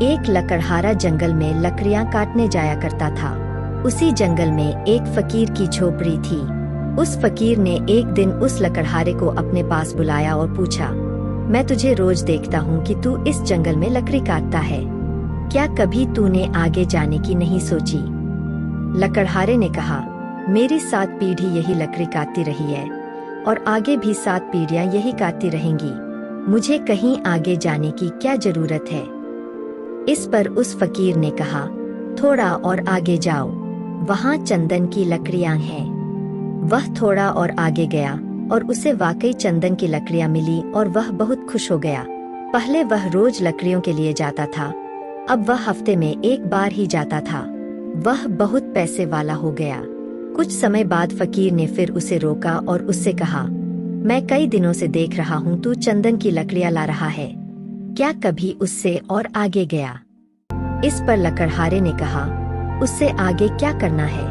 एक लकड़हारा जंगल में लकड़ियां काटने जाया करता था। उसी जंगल में एक फकीर की झोपड़ी थी। उस फकीर ने एक दिन उस लकड़हारे को अपने पास बुलाया और पूछा, मैं तुझे रोज देखता हूँ कि तू इस जंगल में लकड़ी काटता है, क्या कभी तूने आगे जाने की नहीं सोची? लकड़हारे ने कहा, मेरी 7 पीढ़ी यही लकड़ी काटती रही है और आगे भी 7 पीढ़ियां यही काटती रहेंगी, मुझे कहीं आगे जाने की क्या जरूरत है? इस पर उस फकीर ने कहा, थोड़ा और आगे जाओ, वहाँ चंदन की लकड़ियां हैं। वह थोड़ा और आगे गया और उसे वाकई चंदन की लकड़ियां मिली और वह बहुत खुश हो गया। पहले वह रोज लकड़ियों के लिए जाता था, अब वह हफ्ते में एक बार ही जाता था। वह बहुत पैसे वाला हो गया। कुछ समय बाद फकीर ने फिर उसे रोका और उससे कहा, मैं कई दिनों से देख रहा हूँ तू चंदन की लकड़ियां ला रहा है, क्या कभी उससे और आगे गया? इस पर लकड़हारे ने कहा, उससे आगे क्या करना है,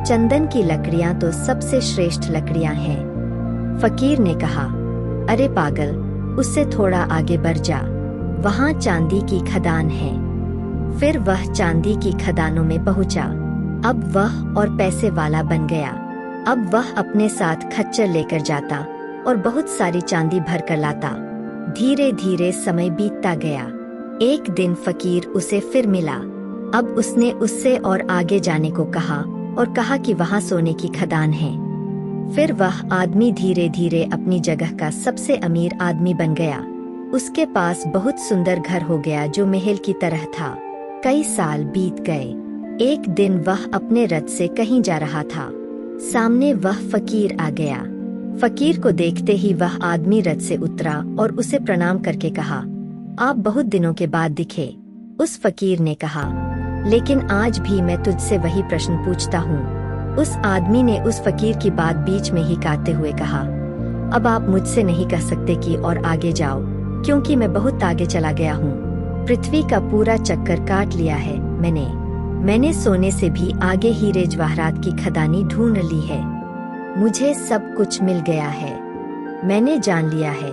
चंदन की लकड़ियां तो सबसे श्रेष्ठ लकड़ियां हैं। फकीर ने कहा, अरे पागल, उससे थोड़ा आगे बढ़ जा, वहाँ चांदी की खदान है। फिर वह चांदी की खदानों में पहुंचा। अब वह और पैसे वाला बन गया। अब वह अपने साथ खच्चर लेकर जाता और बहुत सारी चांदी भर कर लाता। धीरे धीरे समय बीतता गया। एक दिन फकीर उसे फिर मिला। अब उसने उससे और आगे जाने को कहा और कहा कि वहाँ सोने की खदान है। फिर वह आदमी धीरे धीरे अपनी जगह का सबसे अमीर आदमी बन गया। उसके पास बहुत सुंदर घर हो गया जो महल की तरह था। कई साल बीत गए। एक दिन वह अपने रथ से कहीं जा रहा था। सामने वह फकीर आ गया। फकीर को देखते ही वह आदमी रथ से उतरा और उसे प्रणाम करके कहा, आप बहुत दिनों के बाद दिखे। उस फकीर ने कहा, लेकिन आज भी मैं तुझसे वही प्रश्न पूछता हूँ। उस आदमी ने उस फकीर की बात बीच में ही काटते हुए कहा, अब आप मुझसे नहीं कह सकते कि और आगे जाओ, क्योंकि मैं बहुत आगे चला गया हूँ। पृथ्वी का पूरा चक्कर काट लिया है मैंने सोने से भी आगे हीरे जवाहरात की खदानी ढूंढ ली है। मुझे सब कुछ मिल गया है। मैंने जान लिया है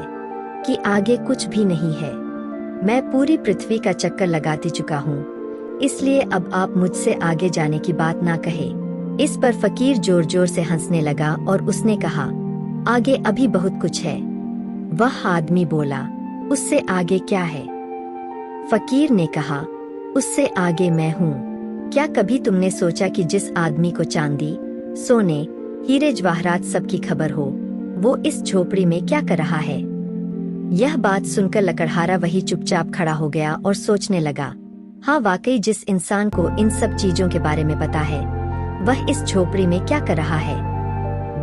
कि आगे कुछ भी नहीं है। मैं पूरी पृथ्वी का चक्कर लगाती चुका हूँ, इसलिए अब आप मुझसे आगे जाने की बात ना कहे। इस पर फकीर जोर जोर से हंसने लगा और उसने कहा, आगे अभी बहुत कुछ है। वह आदमी बोला, उससे आगे क्या है? फकीर ने कहा, उससे आगे मैं हूँ। क्या कभी तुमने सोचा कि जिस आदमी को चांदी, सोने, हीरे जवाहरात सब की खबर हो, वो इस झोपड़ी में क्या कर रहा है? यह बात सुनकर लकड़हारा वही चुपचाप खड़ा हो गया और सोचने लगा, हाँ वाकई जिस इंसान को इन सब चीजों के बारे में पता है, वह इस झोपड़ी में क्या कर रहा है?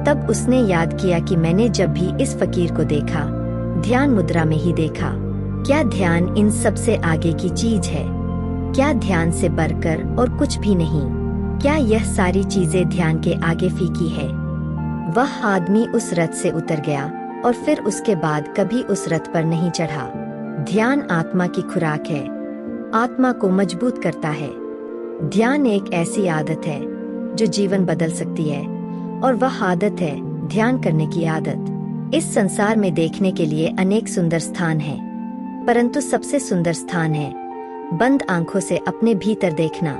तब उसने याद किया कि मैंने जब भी इस फकीर को देखा, ध्यान मुद्रा में ही देखा। क्या ध्यान इन सब से आगे की चीज है? क्या ध्यान से बढ़कर और कुछ भी नहीं? क्या यह सारी चीजें ध्यान के आगे फीकी है? वह आदमी उस रथ से उतर गया और फिर उसके बाद कभी उस रथ पर नहीं चढ़ा। ध्यान आत्मा की खुराक है, आत्मा को मजबूत करता है। ध्यान एक ऐसी आदत है जो जीवन बदल सकती है, और वह आदत है ध्यान करने की आदत। इस संसार में देखने के लिए अनेक सुंदर स्थान हैं, परंतु सबसे सुंदर स्थान है बंद आंखों से अपने भीतर देखना।